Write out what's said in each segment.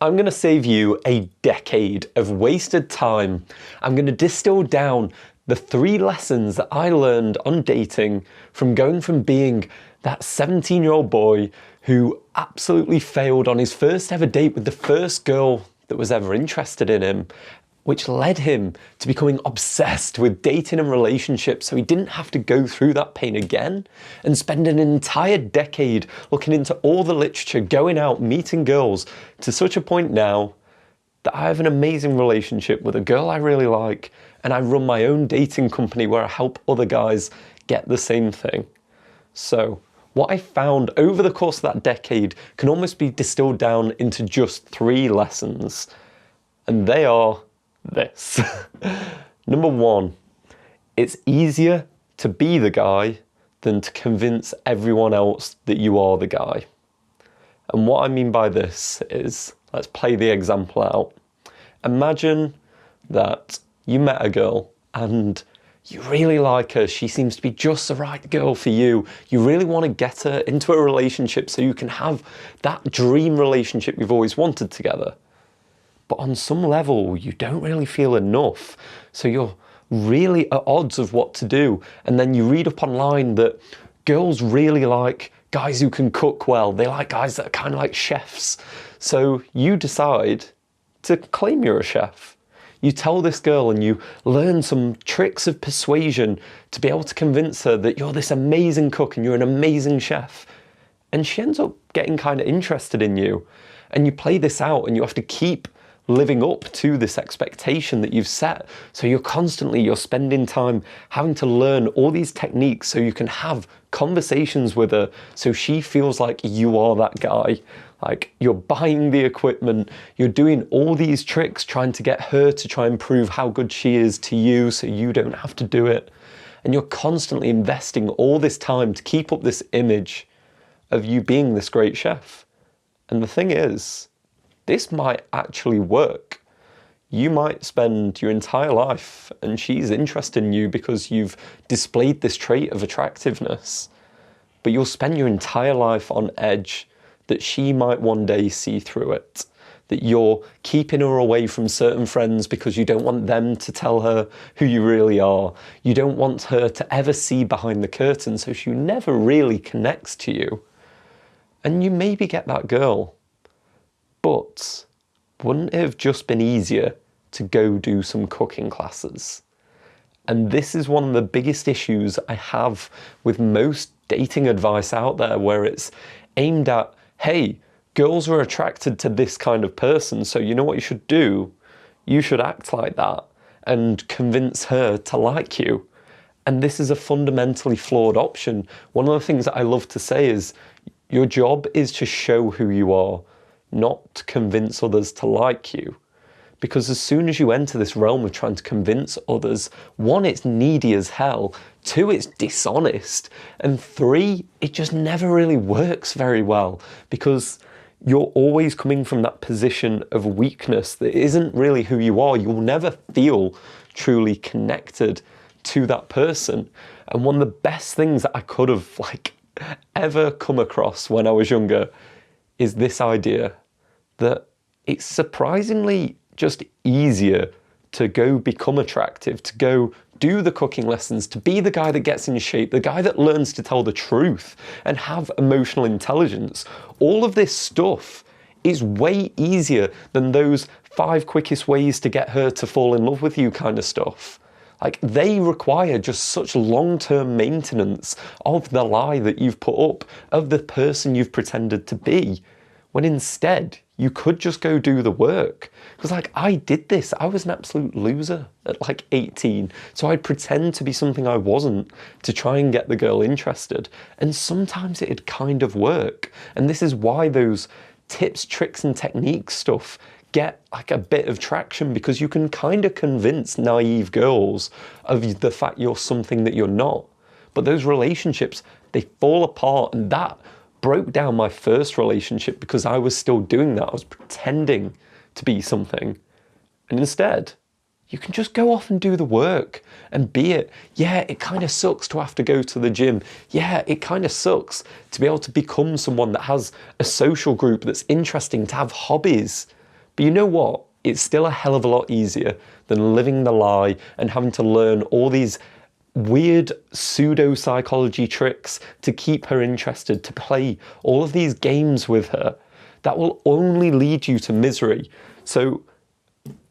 I'm going to save you a decade of wasted time. I'm going to distill down the 3 lessons that I learned on dating from going from being that 17-year-old boy who absolutely failed on his first ever date with the first girl that was ever interested in him, which led him to becoming obsessed with dating and relationships so he didn't have to go through that pain again, and spend an entire decade looking into all the literature, going out, meeting girls, to such a point now that I have an amazing relationship with a girl I really like, and I run my own dating company where I help other guys get the same thing. So what I found over the course of that decade can almost be distilled down into just 3 lessons, and they are this. Number 1, it's easier to be the guy than to convince everyone else that you are the guy. And what I mean by this is, let's play the example out. Imagine that you met a girl and you really like her, she seems to be just the right girl for you. You really want to get her into a relationship so you can have that dream relationship you've always wanted together. But on some level, you don't really feel enough. So you're really at odds of what to do. And then you read up online that girls really like guys who can cook well. They like guys that are kind of like chefs. So you decide to claim you're a chef. You tell this girl and you learn some tricks of persuasion to be able to convince her that you're this amazing cook and you're an amazing chef. And she ends up getting kind of interested in you. And you play this out and you have to keep living up to this expectation that you've set. So you're spending time having to learn all these techniques so you can have conversations with her so she feels like you are that guy. Like, you're buying the equipment, you're doing all these tricks trying to get her to try and prove how good she is to you so you don't have to do it. And you're constantly investing all this time to keep up this image of you being this great chef. And the thing is, this might actually work. You might spend your entire life and she's interested in you because you've displayed this trait of attractiveness, but you'll spend your entire life on edge that she might one day see through it, that you're keeping her away from certain friends because you don't want them to tell her who you really are. You don't want her to ever see behind the curtain, so she never really connects to you. And you maybe get that girl. But wouldn't it have just been easier to go do some cooking classes? And this is one of the biggest issues I have with most dating advice out there, where it's aimed at, hey, girls are attracted to this kind of person, so you know what you should do? You should act like that and convince her to like you. And this is a fundamentally flawed option. One of the things that I love to say is, your job is to show who you are, not to convince others to like you. Because as soon as you enter this realm of trying to convince others, 1, it's needy as hell, 2, it's dishonest, and 3, it just never really works very well, because you're always coming from that position of weakness that isn't really who you are. You'll never feel truly connected to that person. And one of the best things that I could have ever come across when I was younger is this idea that it's surprisingly just easier to go become attractive, to go do the cooking lessons, to be the guy that gets in shape, the guy that learns to tell the truth and have emotional intelligence. All of this stuff is way easier than those 5 quickest ways to get her to fall in love with you kind of stuff. Like, they require just such long-term maintenance of the lie that you've put up, of the person you've pretended to be, when instead you could just go do the work. Because I did this. I was an absolute loser at 18. So I'd pretend to be something I wasn't to try and get the girl interested. And sometimes it'd kind of work. And this is why those tips, tricks and techniques stuff get a bit of traction, because you can kind of convince naive girls of the fact you're something that you're not. But those relationships, they fall apart, and that broke down my first relationship because I was still doing that. I was pretending to be something. And instead, you can just go off and do the work and be it. Yeah, it kind of sucks to have to go to the gym. Yeah, it kind of sucks to be able to become someone that has a social group that's interesting, to have hobbies. But you know what? It's still a hell of a lot easier than living the lie and having to learn all these weird pseudo-psychology tricks to keep her interested, to play all of these games with her that will only lead you to misery. So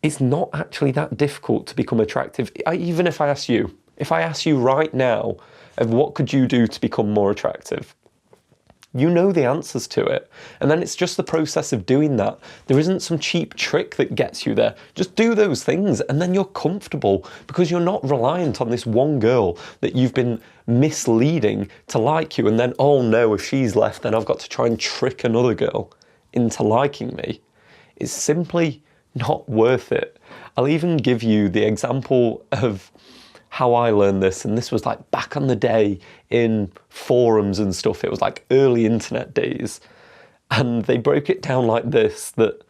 it's not actually that difficult to become attractive. Even if I ask you right now of what could you do to become more attractive, you know the answers to it. And then it's just the process of doing that. There isn't some cheap trick that gets you there. Just do those things and then you're comfortable because you're not reliant on this one girl that you've been misleading to like you. And then, oh no, if she's left, then I've got to try and trick another girl into liking me. It's simply not worth it. I'll even give you the example of how I learned this, and this was like back on the day in forums and stuff. It was like early internet days, and they broke it down like this, that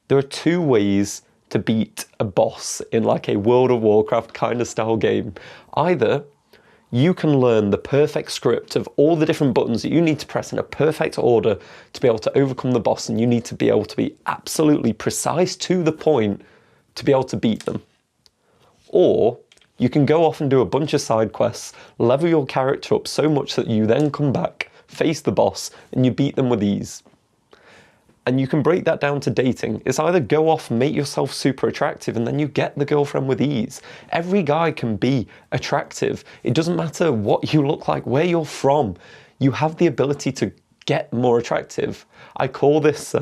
there are two ways to beat a boss in like a World of Warcraft kind of style game. Either you can learn the perfect script of all the different buttons that you need to press in a perfect order to be able to overcome the boss, and you need to be able to be absolutely precise to the point to be able to beat them. Or you can go off and do a bunch of side quests, level your character up so much that you then come back, face the boss, and you beat them with ease. And you can break that down to dating. It's either go off and make yourself super attractive and then you get the girlfriend with ease. Every guy can be attractive. It doesn't matter what you look like, where you're from. You have the ability to get more attractive. I call this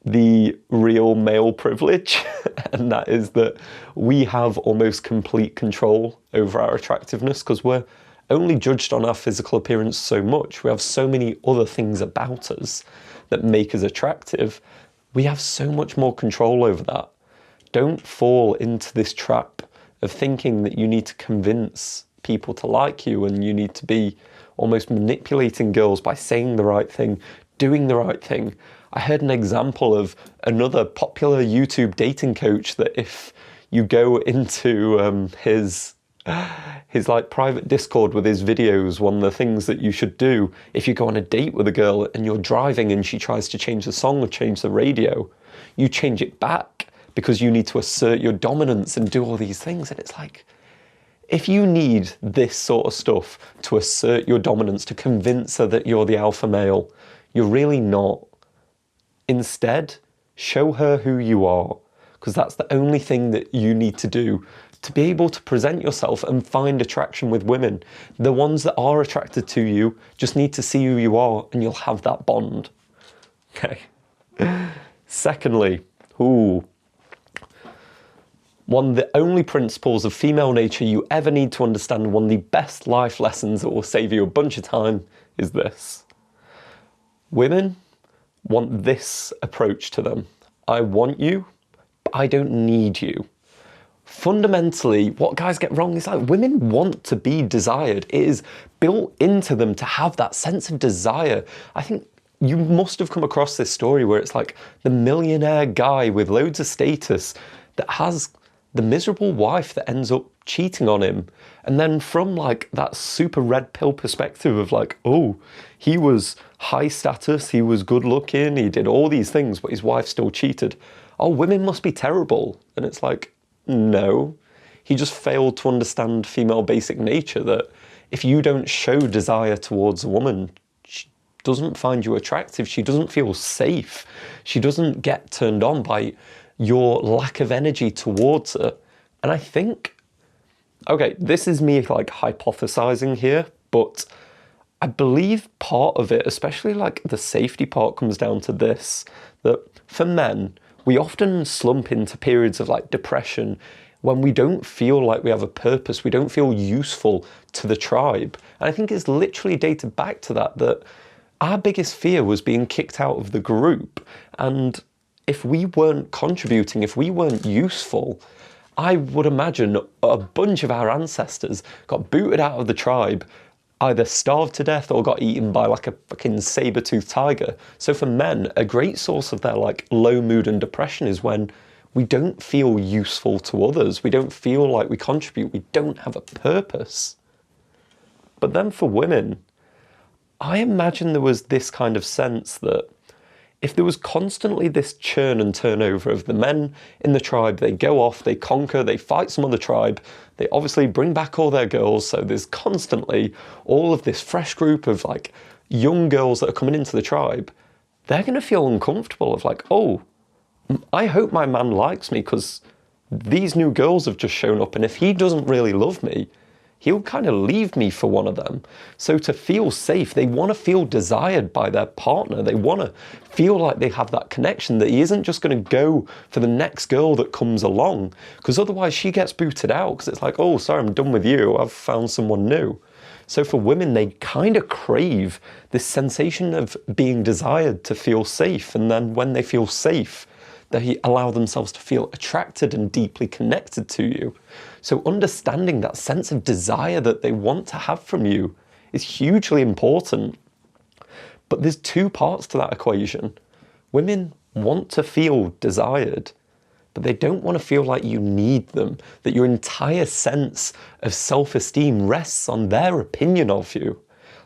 the real male privilege, and that is that we have almost complete control over our attractiveness because we're only judged on our physical appearance so much. We have so many other things about us that make us attractive. We have so much more control over that. Don't fall into this trap of thinking that you need to convince people to like you and you need to be almost manipulating girls by saying the right thing, doing the right thing. I heard an example of another popular YouTube dating coach that if you go into his like private Discord with his videos, one of the things that you should do if you go on a date with a girl and you're driving and she tries to change the song or change the radio, you change it back because you need to assert your dominance and do all these things. And it's like, if you need this sort of stuff to assert your dominance, to convince her that you're the alpha male, you're really not. Instead, show her who you are, because that's the only thing that you need to do to be able to present yourself and find attraction with women. The ones that are attracted to you just need to see who you are and you'll have that bond. Okay. Secondly, one of the only principles of female nature you ever need to understand, one of the best life lessons that will save you a bunch of time, is this. Women want this approach to them. I want you, but I don't need you. Fundamentally, what guys get wrong is like women want to be desired. It is built into them to have that sense of desire. I think you must have come across this story where it's like the millionaire guy with loads of status that has the miserable wife that ends up cheating on him. And then from like that super red pill perspective of like, oh, he was high status, he was good looking, he did all these things, but his wife still cheated. Oh, women must be terrible. And it's like, no, he just failed to understand female basic nature, that if you don't show desire towards a woman, she doesn't find you attractive, she doesn't feel safe, she doesn't get turned on by your lack of energy towards her. And I think, okay, this is me like hypothesizing here, but I believe part of it, especially like the safety part, comes down to this, that for men, we often slump into periods of like depression when we don't feel like we have a purpose, we don't feel useful to the tribe. And I think it's literally dated back to that our biggest fear was being kicked out of the group. And if we weren't contributing, if we weren't useful, I would imagine a bunch of our ancestors got booted out of the tribe, either starved to death or got eaten by like a fucking saber-toothed tiger. So for men, a great source of their like low mood and depression is when we don't feel useful to others. We don't feel like we contribute. We don't have a purpose. But then for women, I imagine there was this kind of sense that if there was constantly this churn and turnover of the men in the tribe, they go off, they conquer, they fight some other tribe, they obviously bring back all their girls, so there's constantly all of this fresh group of like young girls that are coming into the tribe, they're going to feel uncomfortable of like, oh, I hope my man likes me because these new girls have just shown up, and if he doesn't really love me, he'll kind of leave me for one of them. So to feel safe, they want to feel desired by their partner. They want to feel like they have that connection, that he isn't just going to go for the next girl that comes along, because otherwise she gets booted out because it's like, oh, sorry, I'm done with you. I've found someone new. So for women, they kind of crave this sensation of being desired to feel safe. And then when they feel safe, they allow themselves to feel attracted and deeply connected to you. So understanding that sense of desire that they want to have from you is hugely important. But there's two parts to that equation. Women want to feel desired, but they don't want to feel like you need them, that your entire sense of self-esteem rests on their opinion of you.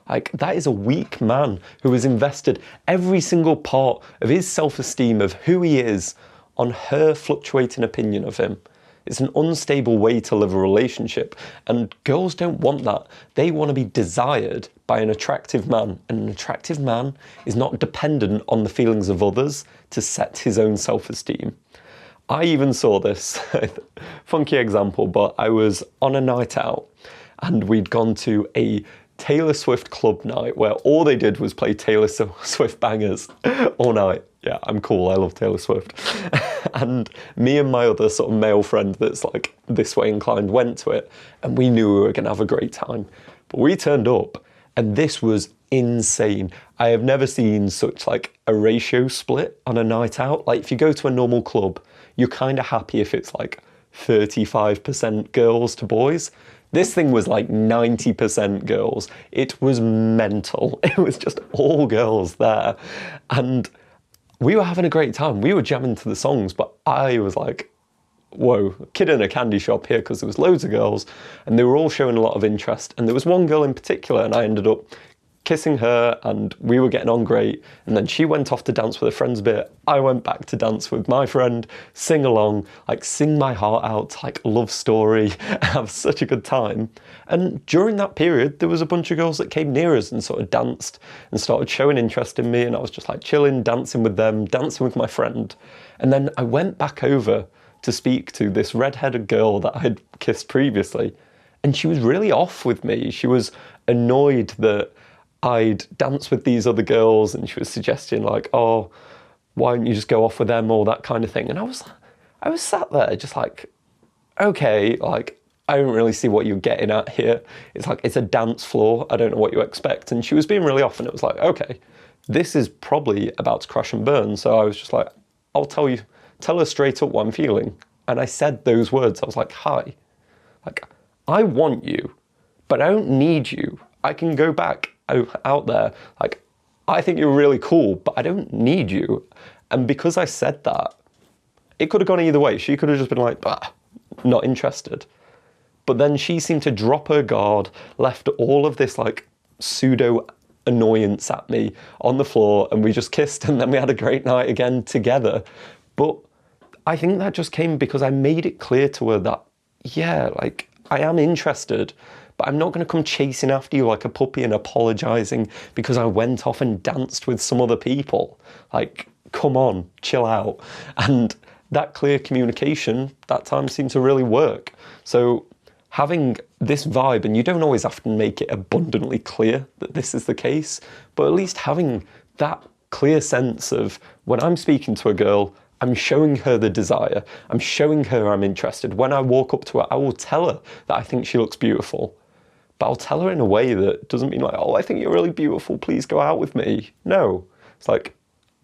Like, that is a weak man who has invested every single part of his self-esteem, of who he is, on her fluctuating opinion of him. It's an unstable way to live a relationship, and girls don't want that. They want to be desired by an attractive man, and an attractive man is not dependent on the feelings of others to set his own self-esteem. I even saw this, funky example, but I was on a night out and we'd gone to a Taylor Swift club night where all they did was play Taylor Swift bangers all night. Yeah, I'm cool, I love Taylor Swift. And me and my other sort of male friend that's like this way inclined went to it, and we knew we were gonna have a great time. But we turned up and this was insane. I have never seen such like a ratio split on a night out. Like, if you go to a normal club, you're kind of happy if it's like 35% girls to boys. This thing was like 90% girls. It was mental. It was just all girls there. And we were having a great time. We were jamming to the songs, but I was like, whoa, kid in a candy shop here, because there was loads of girls and they were all showing a lot of interest. And there was one girl in particular, and I ended up kissing her and we were getting on great. And then she went off to dance with her friends a bit. I went back to dance with my friend, sing along, like sing my heart out, like love story, have such a good time. And during that period, there was a bunch of girls that came near us and sort of danced and started showing interest in me. And I was just like chilling, dancing with them, dancing with my friend. And then I went back over to speak to this red-headed girl that I had kissed previously. And she was really off with me. She was annoyed that I'd dance with these other girls, and she was suggesting like, oh, why don't you just go off with them, or that kind of thing. And I was sat there just like, okay, like, I don't really see what you're getting at here. It's like, it's a dance floor. I don't know what you expect. And she was being really off, and it was like, okay, this is probably about to crash and burn. So I was just like, I'll tell her straight up what I'm feeling. And I said those words. I was like, hi, like, I want you, but I don't need you. I can go back out there, like, I think you're really cool, but I don't need you. And because I said that, it could have gone either way. She could have just been like, bah, not interested. But then she seemed to drop her guard, left all of this like pseudo annoyance at me on the floor, and we just kissed, and then we had a great night again together. But I think that just came because I made it clear to her that, yeah, like, I am interested, but I'm not going to come chasing after you like a puppy and apologising because I went off and danced with some other people. Like, come on, chill out. And that clear communication that time seemed to really work. So having this vibe, and you don't always have to make it abundantly clear that this is the case, but at least having that clear sense of, when I'm speaking to a girl, I'm showing her the desire. I'm showing her I'm interested. When I walk up to her, I will tell her that I think she looks beautiful. But I'll tell her in a way that doesn't mean like, oh, I think you're really beautiful, please go out with me. No, it's like,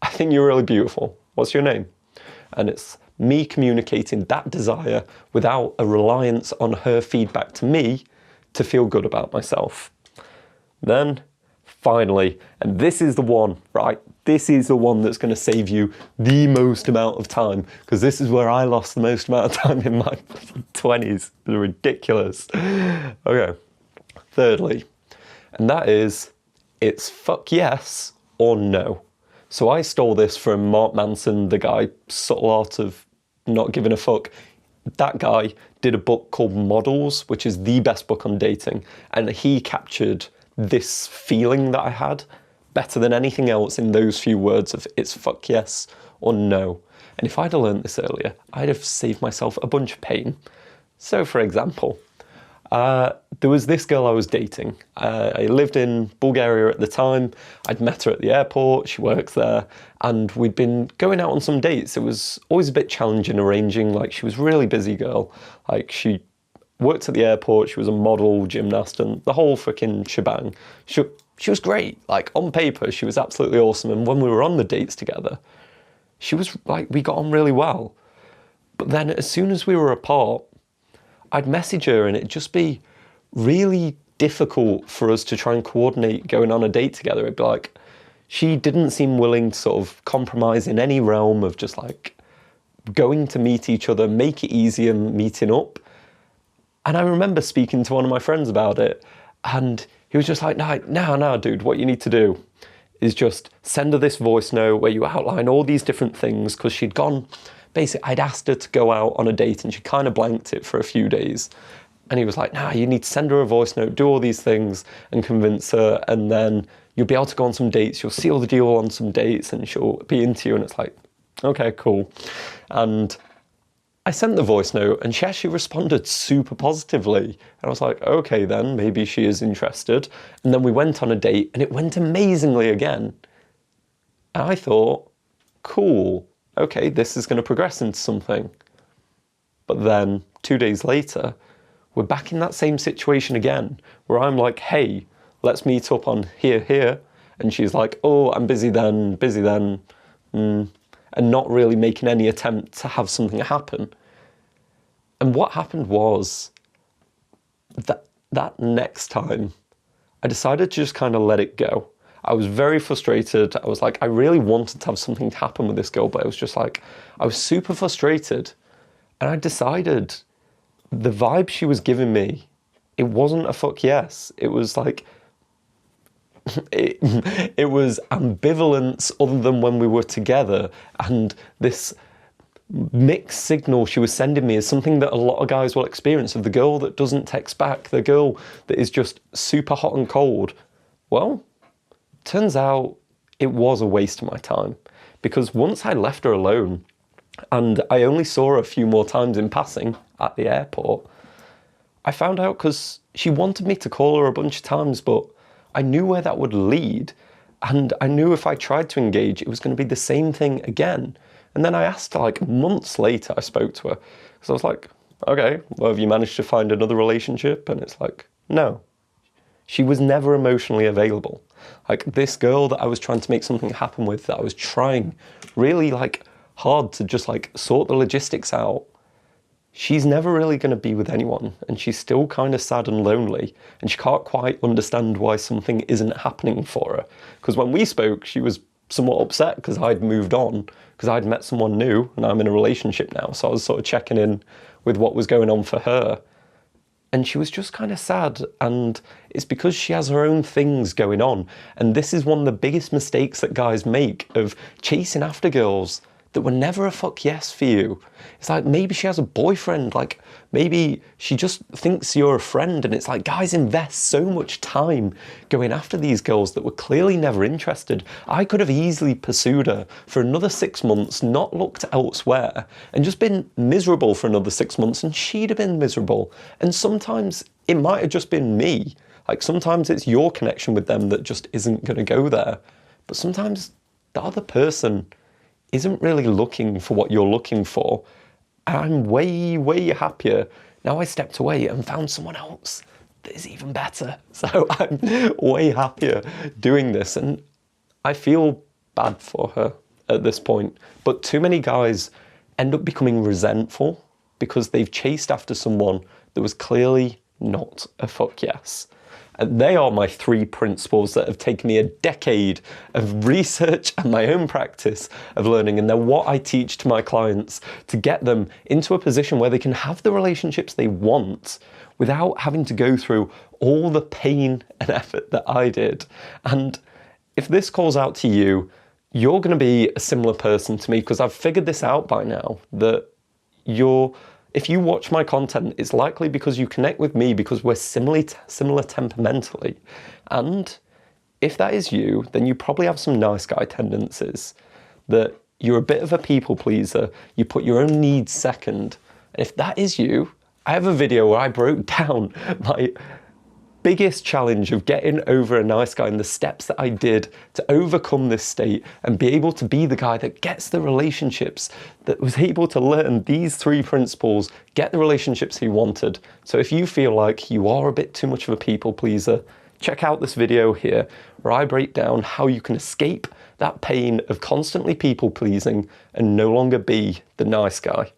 I think you're really beautiful. What's your name? And it's me communicating that desire without a reliance on her feedback to me to feel good about myself. Then, finally, and this is the one, right? This is the one that's going to save you the most amount of time, because this is where I lost the most amount of time in my 20s. It was ridiculous. Okay. Thirdly, and that is, it's fuck yes or no. So I stole this from Mark Manson, the guy, Subtle Art of Not Giving a Fuck. That guy did a book called Models, which is the best book on dating. And he captured this feeling that I had better than anything else in those few words of it's fuck yes or no. And if I'd have learned this earlier, I'd have saved myself a bunch of pain. So for example, there was this girl I was dating. I lived in Bulgaria at the time. I'd met her at the airport, she works there, and we'd been going out on some dates. It was always a bit challenging arranging, like she was a really busy girl. Like she worked at the airport, she was a model, gymnast, and the whole freaking shebang. She was great, like on paper, she was absolutely awesome. And when we were on the dates together, she was like, we got on really well. But then as soon as we were apart, I'd message her and it'd just be really difficult for us to try and coordinate going on a date together. It'd be like, she didn't seem willing to sort of compromise in any realm of just like going to meet each other, make it easier meeting up. And I remember speaking to one of my friends about it, and he was just like, no, dude, what you need to do is just send her this voice note where you outline all these different things, because she'd gone, basically, I'd asked her to go out on a date and she kind of blanked it for a few days. And he was like, nah, you need to send her a voice note, do all these things and convince her, and then you'll be able to go on some dates, you'll seal the deal on some dates and she'll be into you. And it's like, okay, cool. And I sent the voice note and she actually responded super positively. And I was like, okay, then maybe she is interested. And then we went on a date and it went amazingly again. And I thought, cool, okay, this is going to progress into something. But then 2 days later, we're back in that same situation again, where I'm like, hey, let's meet up on here. And she's like, oh, I'm busy then, and not really making any attempt to have something happen. And what happened was that next time, I decided to just kind of let it go. I was very frustrated. I was like, I really wanted to have something to happen with this girl, but I was just like, I was super frustrated. And I decided the vibe she was giving me, it wasn't a fuck yes. It was like, it was ambivalence other than when we were together. And this mixed signal she was sending me is something that a lot of guys will experience, of the girl that doesn't text back, the girl that is just super hot and cold. Well, turns out it was a waste of my time, because once I left her alone and I only saw her a few more times in passing at the airport, I found out, because she wanted me to call her a bunch of times, but I knew where that would lead. And I knew if I tried to engage, it was going to be the same thing again. And then I asked her, like months later, I spoke to her, because I was like, okay, well, have you managed to find another relationship? And it's like, no. She was never emotionally available. Like this girl that I was trying to make something happen with, that I was trying really like hard to just like sort the logistics out, she's never really going to be with anyone, and she's still kind of sad and lonely, and she can't quite understand why something isn't happening for her. Because when we spoke, she was somewhat upset because I'd moved on, because I'd met someone new and I'm in a relationship now. So I was sort of checking in with what was going on for her. And she was just kind of sad, and it's because she has her own things going on. And this is one of the biggest mistakes that guys make, of chasing after girls that were never a fuck yes for you. It's like, maybe she has a boyfriend, like maybe she just thinks you're a friend, and it's like, guys invest so much time going after these girls that were clearly never interested. I could have easily pursued her for another 6 months, not looked elsewhere, and just been miserable for another 6 months, and she'd have been miserable. And sometimes it might have just been me. Like sometimes it's your connection with them that just isn't gonna go there. But sometimes the other person isn't really looking for what you're looking for. I'm way, way happier. Now I stepped away and found someone else that is even better. So I'm way happier doing this, and I feel bad for her at this point. But too many guys end up becoming resentful because they've chased after someone that was clearly not a fuck yes. And they are my 3 principles that have taken me a decade of research and my own practice of learning. And they're what I teach to my clients to get them into a position where they can have the relationships they want without having to go through all the pain and effort that I did. And if this calls out to you, you're going to be a similar person to me, because I've figured this out by now, that if you watch my content, it's likely because you connect with me because we're similar temperamentally. And if that is you, then you probably have some nice guy tendencies, that you're a bit of a people pleaser, you put your own needs second. And if that is you, I have a video where I broke down my biggest challenge of getting over a nice guy and the steps that I did to overcome this state and be able to be the guy that gets the relationships, that was able to learn these 3 principles, get the relationships he wanted. So if you feel like you are a bit too much of a people pleaser, check out this video here where I break down how you can escape that pain of constantly people pleasing and no longer be the nice guy.